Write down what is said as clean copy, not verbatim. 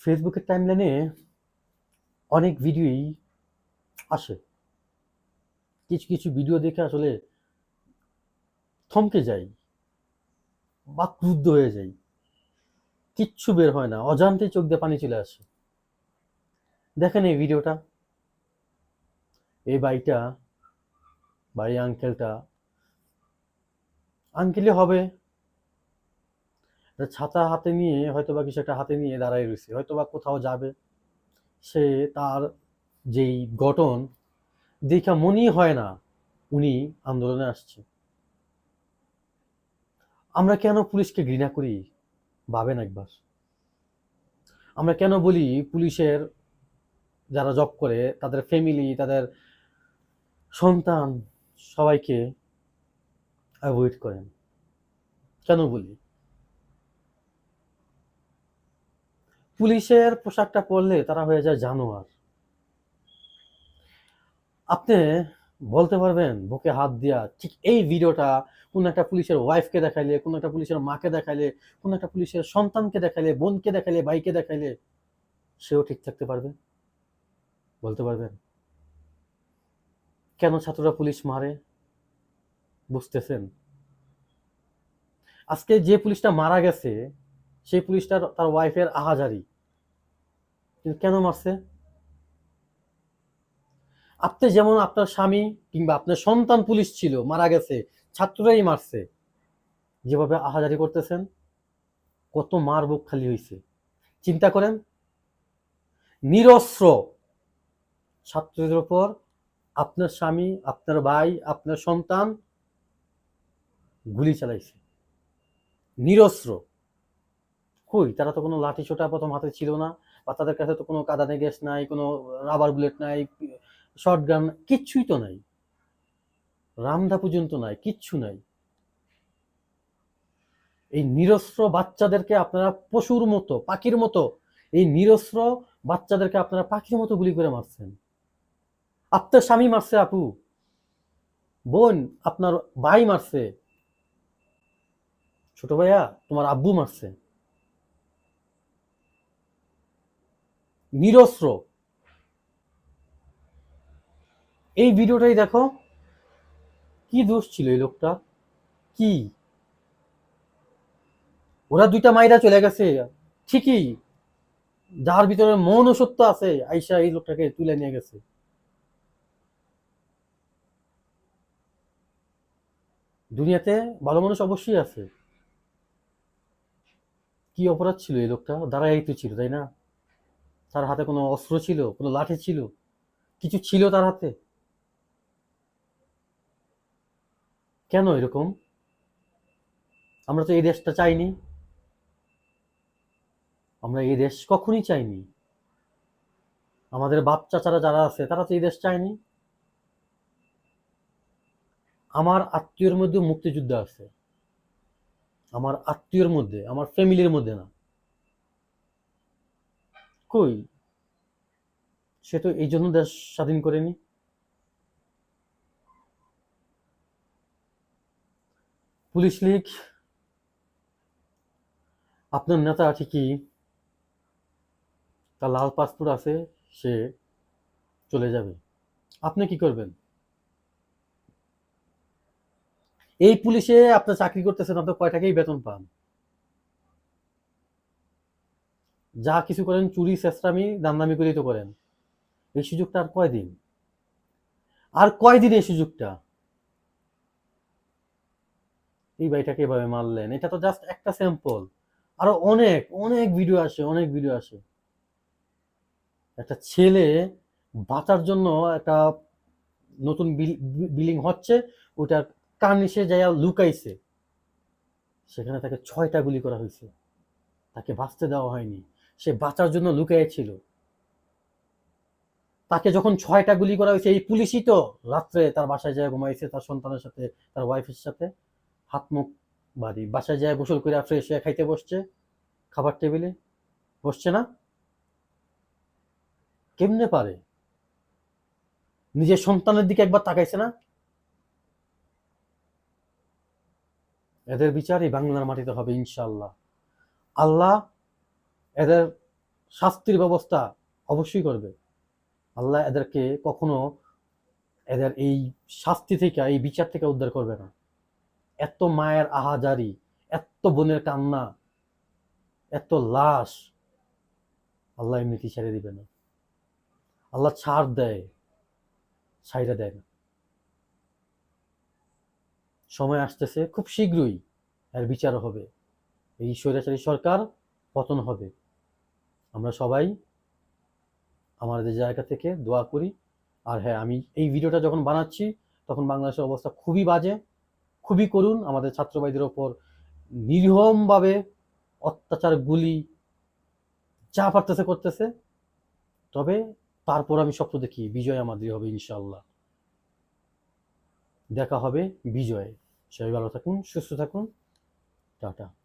ফেসবুকের টাইমলাইনে অনেক ভিডিওই আসে। কিছু কিছু ভিডিও দেখে আসলে থমকে যাই বা ক্রুদ্ধ হয়ে যাই। কিচ্ছু বের হয় না, অজান্তেই চোখ দিয়ে পানি চলে আসে। দেখেন এই ভিডিওটা, এই বাইটা বা এই আঙ্কেলই হবে, একটা ছাতা হাতে নিয়ে হয়তো বা কিছু একটা হাতে নিয়ে দাঁড়ায় রয়েছে, হয়তো বা কোথাও যাবে। সে তার যেই গঠন দেখা মনেই হয় না উনি আন্দোলনে আসছে। আমরা কেন পুলিশকে ঘৃণা করি ভাবেন একবার। আমরা কেন বলি পুলিশের যারা জব করে তাদের ফ্যামিলি, তাদের সন্তান সবাইকে অ্যাভয়েড করেন, কেন বলি? পুলিশের পোশাকটা পরলে তারা হয়ে যায় জানোয়ার। আপনি বলতে পারবেন বুকে হাত দিয়া ঠিক এই ভিডিওটা কোন একটা পুলিশের ওয়াইফকে দেখাইলে, কোন একটা পুলিশের মাকে দেখাইলে, কোন একটা পুলিশের সন্তানকে দেখাইলে, বোনকে দেখাইলে, ভাইকে দেখাইলে সেও ঠিক থাকতে পারবে? বলতে পারবেন? কেন ছাত্ররা পুলিশ মারে? বুঝতেছেন? আজকে যে পুলিশটা মারা গেছে সেই পুলিশটার তার ওয়াইফের আহাজারি, কিন্তু কেন মারছে? আপনি যেমন আপনার স্বামী কিংবা আপনার সন্তান পুলিশ ছিল, মারা গেছে, ছাত্ররাই মারছে, যেভাবে আহাজারি করতেছেন, কত মার বুক খালি হয়েছে চিন্তা করেন। নিরস্ত্র ছাত্রদের উপর আপনার স্বামী, আপনার ভাই, আপনার সন্তান গুলি চালাইছে, নিরস্ত্র। কই, তারা তো কোনো লাঠি ছোটা প্রথম হাতে ছিল না, বা তাদের কাছে তো কোনো কাঁদানে গ্যাস নাই, কোনো রাবার বুলেট নাই, শর্ট গান, কিচ্ছুই তো নাই, রামদা পর্যন্ত নাই, কিচ্ছু নাই। এই নিরস্ত্র বাচ্চাদেরকে আপনারা পশুর মতো, পাখির মতো, এই নিরস্ত্র বাচ্চাদেরকে আপনারা পাখির মতো গুলি করে মারছেন। আপনার স্বামী মারছে আপু, বোন, আপনার ভাই মারছে, ছোট ভাইয়া তোমার আব্বু মারছে, নিরস্ত্র। এই ভিডিওটাই দেখো, কি দোষ ছিল এই লোকটা? কি, ওরা দুইটা মাইরা চলে গেছে ঠিকই, যার ভিতরে মনুষ্যত্ব আছে আইসা এই লোকটাকে তুলে নিয়ে গেছে। দুনিয়াতে ভালো মানুষ অবশ্যই আছে। কি অপরাধ ছিল এই লোকটা? দাঁড়াই তো ছিল, তাই না? তার হাতে কোনো অস্ত্র ছিল, কোনো লাঠি ছিল, কিছু ছিল তার হাতে? কেন এরকম? আমরা তো এই দেশটা চাইনি, আমরা এই দেশ কখনই চাইনি। আমাদের বাপ চাচারা যারা আছে তারা তো এই দেশ চায়নি। আমার আত্মীয়র মধ্যে মুক্তিযুদ্ধ আছে, আমার আত্মীয়র মধ্যে, আমার ফ্যামিলির মধ্যে না। কই, সে তো এই জন্য দেশ স্বাধীন করেনি। পুলিশ লীগ, আপনার নেতা ঠিকই, তার লাল পাসপোর্ট আছে, সে চলে যাবে, আপনি কি করবেন? এই পুলিশে আপনি চাকরি করতেছেন, আপনি কয় টাকাই বেতন পান, যা কিছু করেন চুরি চেষ্টামি দামদামি করেই তো করেন। এই সুযোগটা আর কয়দিন, আর কয়দিন এই সুযোগটা? এই বাড়িটাকে এভাবে মারলেন, এটা তো জাস্ট একটা স্যাম্পল। আরো অনেক অনেক ভিডিও আসে, অনেক ভিডিও আসে। একটা ছেলে বাঁচার জন্য একটা নতুন বিল্ডিং হচ্ছে, ওটার কার্নিশে যাইয়া লুকাইছে, সেখানে তাকে 6টা গুলি করা হয়েছে, তাকে বাঁচতে দেওয়া হয়নি, সে বাঁচার জন্য লুকিয়েছিল। তাকে যখন 6টা গুলি করা হয়েছে, এই পুলিশই তো রাত্রে তার বাসায় যায় ঘুমাইছে, তার সন্তানের সাথে, তার ওয়াইফের সাথে, হাত মুখ বাড়ি, বাসায় যায় গোসল করে ফ্রেশ হয়ে খাইতে বসছে, খাবার টেবিলে বসছে না? কেমনে পারে? নিজের সন্তানের দিকে একবার তাকাইছে না? এদের বিচার এই বাংলার মাটিতে হবে ইনশাল্লাহ। আল্লাহ এদের শাস্তির ব্যবস্থা অবশ্যই করবে। আল্লাহ এদেরকে কখনো এদের এই শাস্তি থেকে, এই বিচার থেকে উদ্ধার করবে না। এত মায়ের আহাজারি, এত বোনের কান্না, এত লাশ আল্লাহ এমনিতেই ছেড়ে দিবে না। আল্লাহ ছাড় দেয়, ছাইড়া দেয় না। সময় আসতেছে, খুব শীঘ্রই এর বিচার হবে। এই স্বৈরাচারী সরকার পতন হবে। আমরা সবাই আমাদের জায়গা থেকে দোয়া করি। আর হ্যাঁ, আমি এই ভিডিওটা যখন বানাচ্ছি তখন বাংলাদেশের অবস্থা খুবই বাজে, খুবই করুণ। আমাদের ছাত্র ভাইদের ওপর নির্মমভাবে অত্যাচার, গুলি যা পারতেছে করতেছে। তবে তারপর আমি স্বপ্ন দেখি বিজয় আমাদের হবে ইনশাআল্লাহ। দেখা হবে বিজয়ে। সবাই ভালো থাকুন, সুস্থ থাকুন। টাটা।